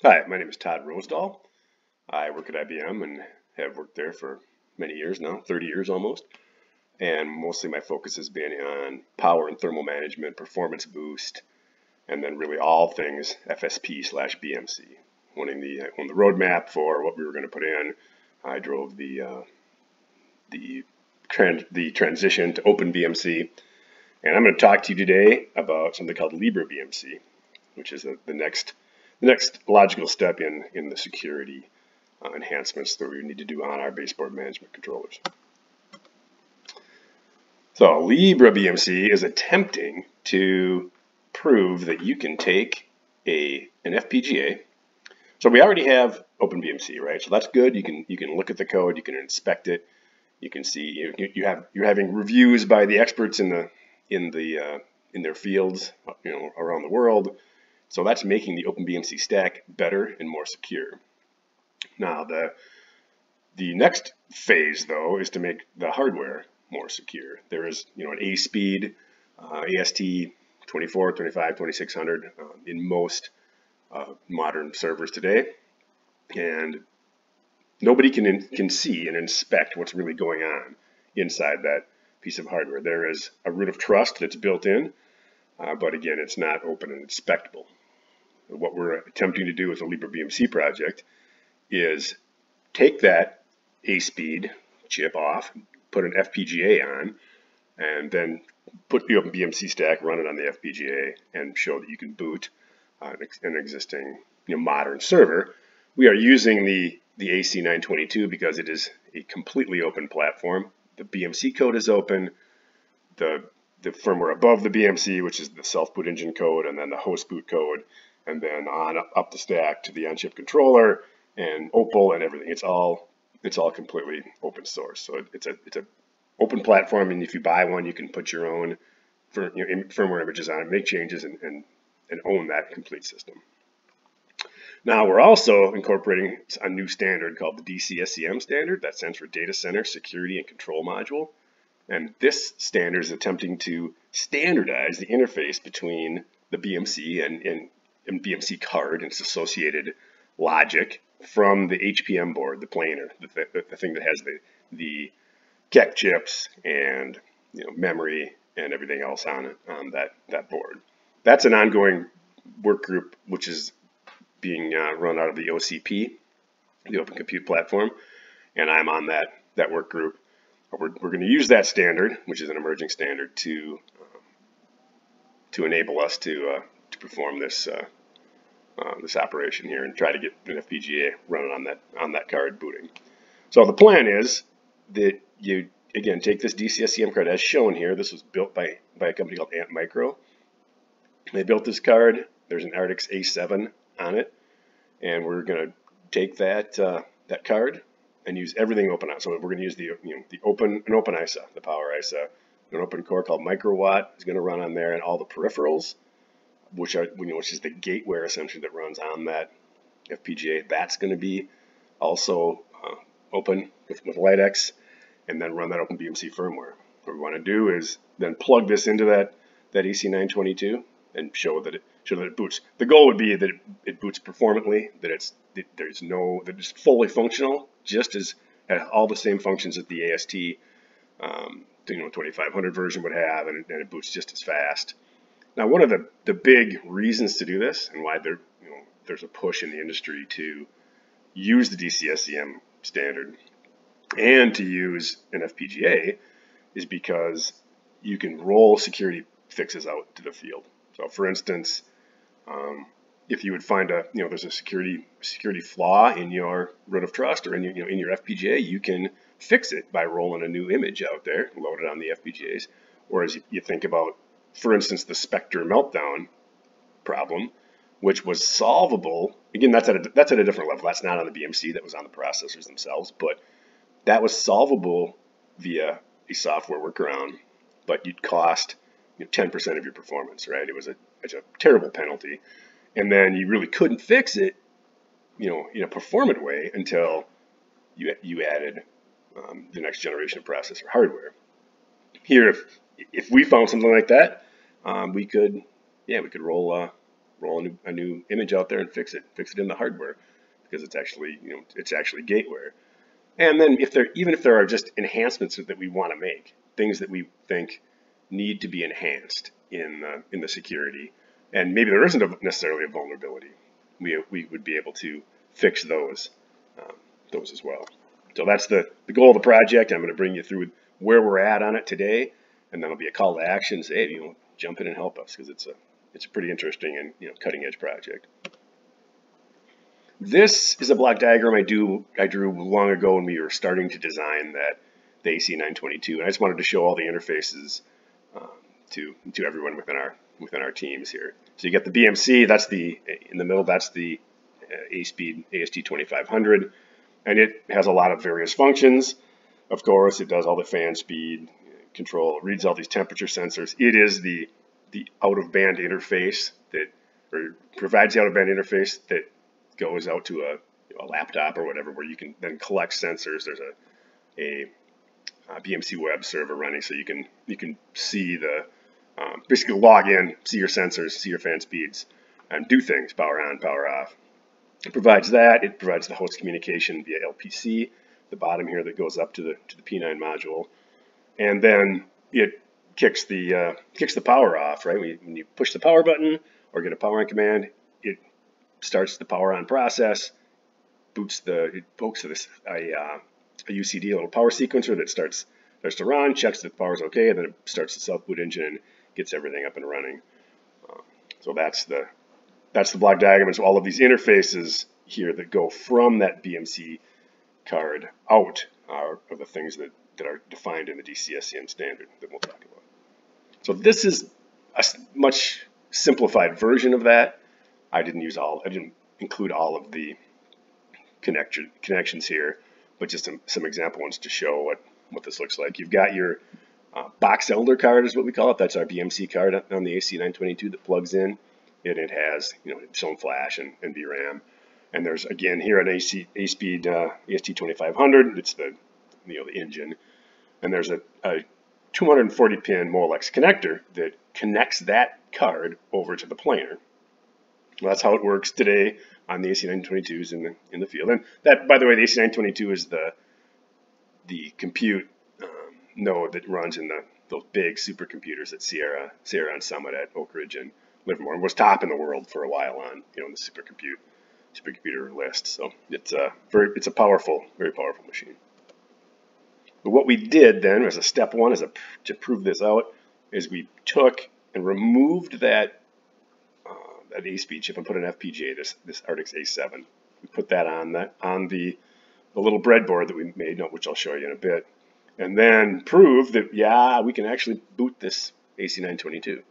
Hi, my name is Todd Rosedahl. I work at IBM and have worked there for many years now, 30 years almost. And mostly my focus has been on power and thermal management, performance boost, and then really all things FSP/BMC. On the roadmap for what we were going to put in, I drove the transition to OpenBMC. And I'm going to talk to you today about something called LibreBMC, which is the next logical step in the security enhancements that we need to do on our baseboard management controllers. So LibreBMC is attempting to prove that you can take an FPGA. So we already have OpenBMC, right? So that's good. You can look at the code, you can inspect it, you can see you're having reviews by the experts in their fields, around the world. So that's making the OpenBMC stack better and more secure. Now the next phase though is to make the hardware more secure. There is an A-speed AST 24, 25, 2600 in most modern servers today, and nobody can see and inspect what's really going on inside that piece of hardware. There is a root of trust that's built in, but again, it's not open and inspectable. What we're attempting to do with the LibreBMC project is take that A-speed chip off, put an FPGA on, and then put the OpenBMC stack, run it on the FPGA, and show that you can boot an existing modern server. We are using the AC922 because it is a completely open platform. The BMC code is open. The firmware above the BMC, which is the self-boot engine code, and then the host boot code, and then on up the stack to the on-chip controller and Opal and everything. It's all completely open source. So it's a open platform, and if you buy one, you can put your own firmware images on it, make changes, and own that complete system. Now we're also incorporating a new standard called the DCSCM standard. That stands for Data Center Security and Control Module. And this standard is attempting to standardize the interface between the BMC and BMC card and its associated logic from the HPM board, the planar, the thing that has the CAC chips and memory and everything else on that board. That's an ongoing work group which is being run out of the OCP, the Open Compute Platform, and I'm on that work group. We're going to use that standard, which is an emerging standard, to enable us to perform this operation here and try to get an FPGA running on that card booting. So the plan is that you again take this DCSCM card as shown here. This was built by a company called Ant Micro. They built this card. There's an Artix A7 on it, and we're going to take that card and use everything open on. So we're going to use an open ISA, the power ISA, an open core called Microwatt is going to run on there, and all the peripherals, which is the gateware essentially that runs on that FPGA. That's going to be also open with LightX, and then run that OpenBMC firmware. What we want to do is then plug this into that AC922 and show that it boots. The goal would be that it boots performantly, that it's fully functional, just as all the same functions that the AST 2500 version would have, and it boots just as fast. Now, one of the big reasons to do this, and why there's a push in the industry to use the DCSCM standard and to use an FPGA, is because you can roll security fixes out to the field. So, for instance, if you would find there's a security flaw in your root of trust or in your FPGA, you can fix it by rolling a new image out there, load it on the FPGAs. Or as you think about, for instance, the Spectre meltdown problem, which was solvable. Again, that's at a different level. That's not on the BMC. That was on the processors themselves. But that was solvable via a software workaround. But you'd cost 10% of your performance, right? It was a terrible penalty, and then you really couldn't fix it, in a performant way until you added the next generation of processor hardware. Here, if we found something like that, we could roll roll a new image out there and fix it in the hardware, because it's actually, it's actually gateware. And then even if there are just enhancements that we want to make, things that we think need to be enhanced in the security, and maybe there isn't necessarily a vulnerability, we would be able to fix those as well. So that's the goal of the project. I'm going to bring you through where we're at on it today, and then it'll be a call to action. Say, hey, jump in and help us, because it's a pretty interesting and cutting edge project. This is a block diagram I drew long ago when we were starting to design the AC922, and I just wanted to show all the interfaces to everyone within our teams here. So you get the BMC, that's in the middle, that's the ASPEED AST2500, and it has a lot of various functions. Of course, it does all the fan speed control, it reads all these temperature sensors. It is the out-of-band interface or provides the out-of-band interface that goes out to a laptop or whatever, where you can then collect sensors. There's a BMC web server running, so you can see basically log in, see your sensors, see your fan speeds, and do things, power on, power off. It provides that. It provides the host communication via LPC, the bottom here that goes up to the P9 module, and then it kicks the power off, right? When you push the power button or get a power on command, it starts the power on process, it pokes to a UCD, a little power sequencer that starts to run, checks that the power's okay, and then it starts the self-boot engine and gets everything up and running. So that's the block diagram. And so all of these interfaces here that go from that BMC card out are the things that are defined in the DCSCM standard that we'll talk about. So this is a much simplified version of that. I didn't include all of the connections here, but just some example ones to show what this looks like. You've got your box elder card is what we call it. That's our BMC card on the AC922 that plugs in. It has its own flash and VRAM. And there's, again, here an ASPEED AST2500. It's the engine. And there's a 240 pin Molex connector that connects that card over to the planar. Well, that's how it works today on the AC922s in the field. And that, by the way, the AC922 is the compute node that runs in those big supercomputers at Sierra and Summit at Oak Ridge and Livermore, and was top in the world for a while on the supercomputer list. So it's a powerful, very powerful machine. But what we did then as a step one, to prove this out, is we took and removed that ASPEED chip and put an FPGA, this Artix A7. We put that on the little breadboard that we made, which I'll show you in a bit, and then prove that we can actually boot this AC922.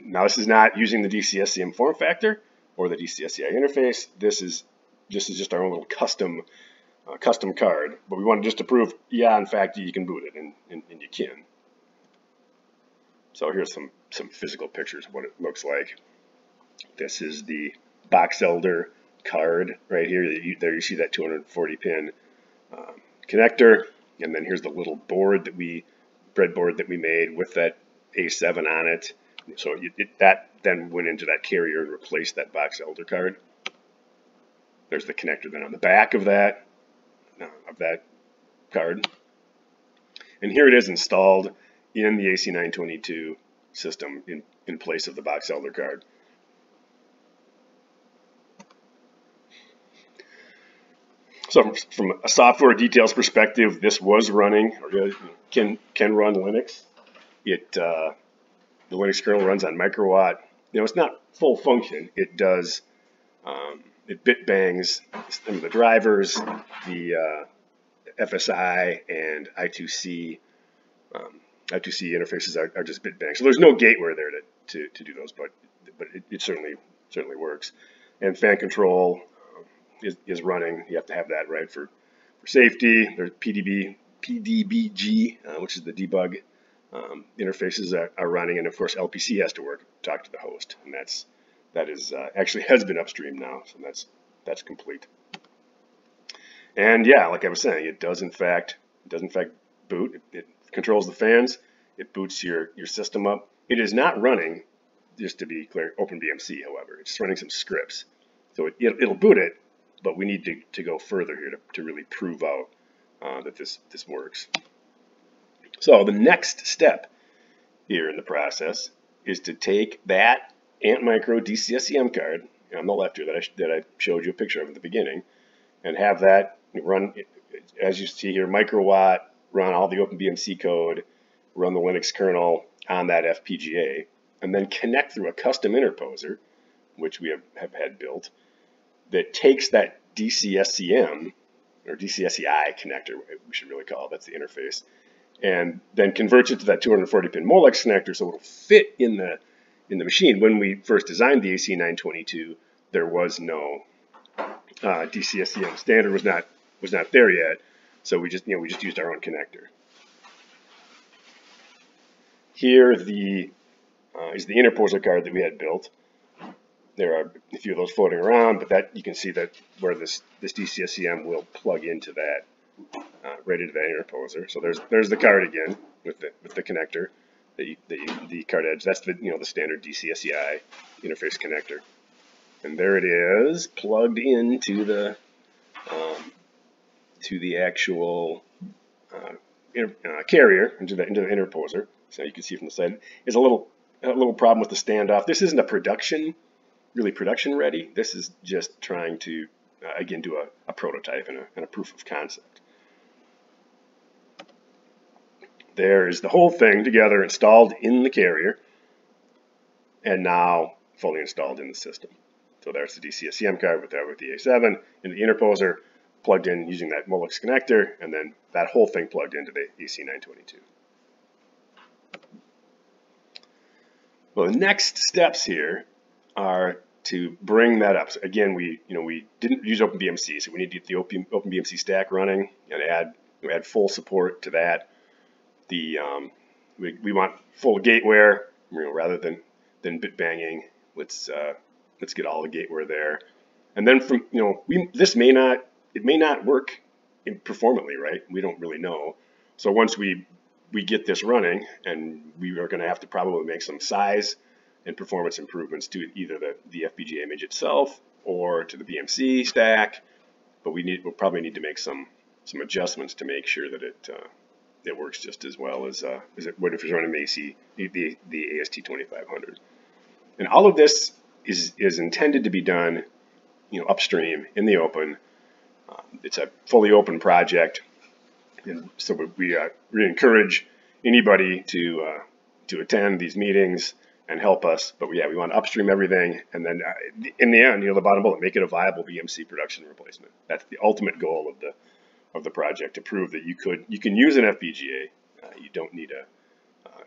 Now this is not using the DCSCM form factor or the DCSCI interface. This is just our own little custom card, but we wanted just to prove, in fact, you can boot it, and you can. So here's some physical pictures of what it looks like. This is the box elder card right here. There you see that 240 pin connector, and then here's the little breadboard that we made with that A7 on it. So that then went into that carrier and replaced that box elder card. There's the connector then on the back of that card, and here it is installed in the AC922 system in place of the box elder card. So from a software details perspective, this was running, or can run Linux. The Linux kernel runs on microwatt. It's not full function. It does, it bit bangs some of the drivers, the FSI and I2C. I2C interfaces are just bit bangs. So there's no gateware there to do those, but it certainly works. And fan control is running. You have to have that right for safety. There's PDBG, which is the debug interfaces are running, and of course LPC has to work, talk to the host, and that is actually has been upstream now, so that's complete. And like I was saying, it does in fact boot. It controls the fans. It boots your system up. It is not running just to be clear, OpenBMC, however. It's just running some scripts. So it'll boot it, but we need to go further here to really prove out that this works. So the next step here in the process is to take that Antmicro DCSEM card on the left here that I showed you a picture of at the beginning, and have that run, as you see here, microwatt, run all the OpenBMC code, run the Linux kernel on that FPGA, and then connect through a custom interposer, which we have had built, that takes that DCSEM, or DCSEI connector, we should really call it, that's the interface, and then converts it to that 240-pin Molex connector so it'll fit in the machine. When we first designed the AC922, there was no DCSEM standard, was not there yet, so we just used our own connector. Here is the interposer card that we had built. There are a few of those floating around, but that you can see that where this DCSEM will plug into that, right into that interposer. So there's the card again with the connector, the card edge. That's the standard DCSEI interface connector, and there it is plugged into the actual carrier, into the interposer. So you can see from the side, there's a little problem with the standoff. This isn't a really production ready. This is just trying to again do a prototype and a proof of concept. There's the whole thing together installed in the carrier, and now fully installed in the system. So there's the DCSEM card with the A7 and the interposer plugged in using that Molex connector, and then that whole thing plugged into the AC922. Well, the next steps here are to bring that up. So again, we didn't use OpenBMC, so we need to get the OpenBMC stack running and add full support to that. We want full gateware, rather than bit banging. Let's get all the gateware there, and then from it may not work performantly, right? We don't really know. So once we get this running, and we are going to have to probably make some size and performance improvements to either the FPGA image itself or to the BMC stack, but we'll probably need to make some adjustments to make sure that it works just as well as it would if you're running the AST2500. And all of this is intended to be done, upstream in the open. It's a fully open project, and so we encourage anybody to attend these meetings and help us. But we want to upstream everything, and then in the end, the bottom bullet, make it a viable BMC production replacement. That's the ultimate goal of the project, to prove that you can use an FPGA. You don't need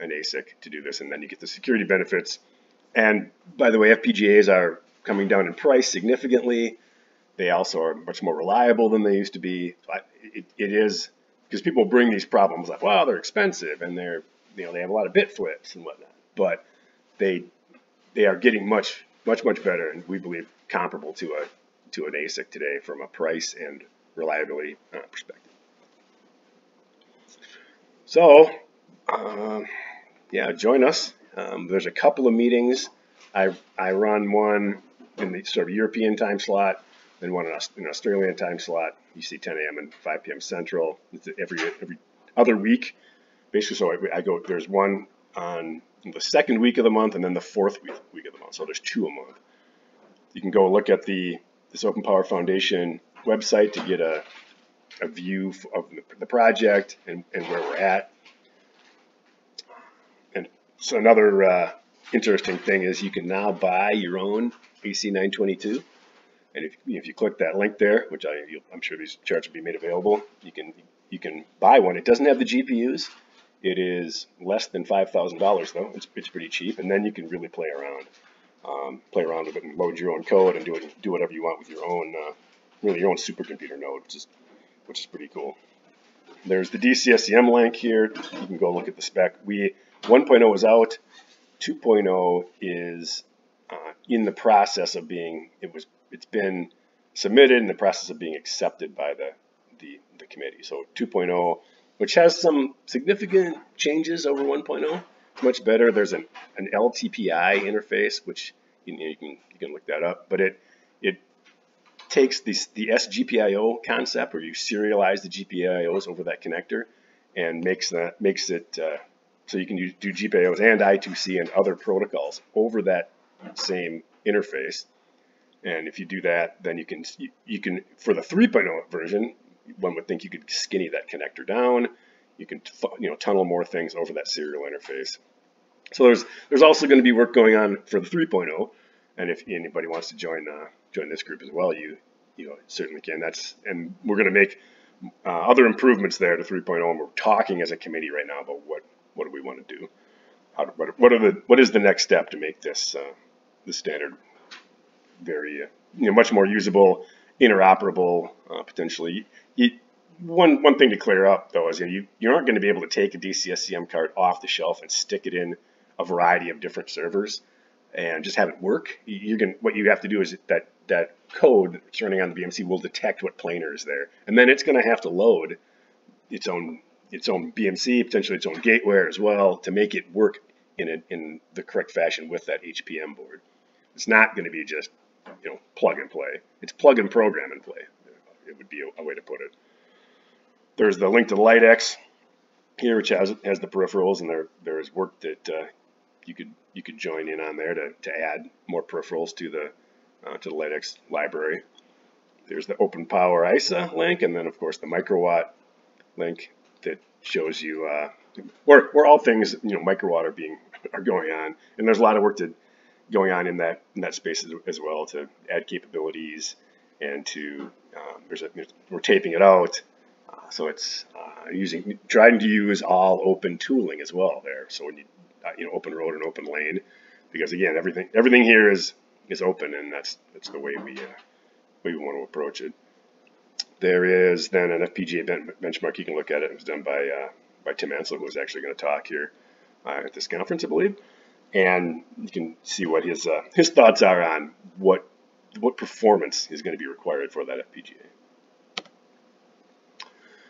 an ASIC to do this, and then you get the security benefits. And by the way, FPGAs are coming down in price significantly. They also are much more reliable than they used to be. It is, because people bring these problems like, well, they're expensive and they have a lot of bit flips and whatnot. But they are getting much better, and we believe comparable to an ASIC today from a price and reliability perspective. So join us. There's a couple of meetings. I run one in the sort of European time slot, then one in an Australian time slot. You see 10 a.m. and 5 p.m. Central. It's every other week, basically. So I go. There's one on the second week of the month, and then the fourth week of the month. So there's 2 a month. You can go look at this Open Power Foundation website to get a view of the project and where we're at. And so another interesting thing is you can now buy your own AC922. And if you click that link there, which I'm sure these charts will be made available, you can buy one. It doesn't have the GPUs. It is less than $5,000 though. It's pretty cheap, and then you can really play around with it and load your own code and do whatever you want with your own your own supercomputer node, which is pretty cool. There's the DCSEM link here. You can go look at the spec. 1.0 is out. 2.0 is in the process of being. It's been submitted in the process of being accepted by the committee. So 2.0, which has some significant changes over 1.0, much better. There's an LTPI interface, which you can look that up, but it takes the SGPIO concept, where you serialize the GPIOs over that connector, and makes it so you can do GPIOs and I2C and other protocols over that same interface. And if you do that, then you can for the 3.0 version, one would think you could skinny that connector down. You can tunnel more things over that serial interface. So there's also going to be work going on for the 3.0, and if anybody wants to join this group as well, you certainly can. And we're going to make other improvements there to 3.0, and we're talking as a committee right now about what do we want to do. What is the next step to make this the standard very much more usable, interoperable, potentially. One thing to clear up though is you aren't going to be able to take a DCSCM card off the shelf and stick it in a variety of different servers and just have it work. What you have to do is that code that's running on the BMC will detect what planar is there, and then it's going to have to load its own BMC, potentially its own gateware as well, to make it work in the correct fashion with that HPM board. It's not going to be just plug and play. It's plug and program and play. It would be a way to put it. There's the link to the LightX here, which has the peripherals, and there is work that you could join in on there to add more peripherals to the LightX library. There's the Open Power ISA link, and then of course the microwatt link that shows you where all things microwatt are going on, and there's a lot of work going on in that space as well to add capabilities, and to we're taping it out, so it's trying to use all open tooling as well there. So when you open road and open lane, because again everything here is open, and that's the way we want to approach it. There is then an FPGA benchmark you can look at. It was done by Tim Ansel, who was actually going to talk here at this conference, I believe. And you can see what his thoughts are on what performance is going to be required for that FPGA.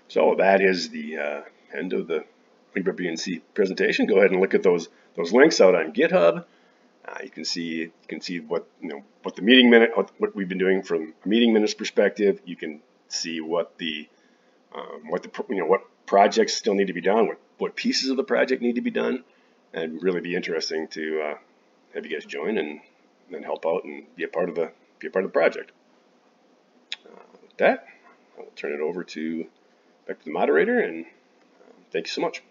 So that is the end of the LibreBMC presentation. Go ahead and look at those links out on GitHub. You can see what the meeting minute, what we've been doing from a meeting minutes perspective. You can see what projects still need to be done, what pieces of the project need to be done. And really be interesting to have you guys join and then help out and be a part of the project. With that, I will turn it over back to the moderator, and thank you so much.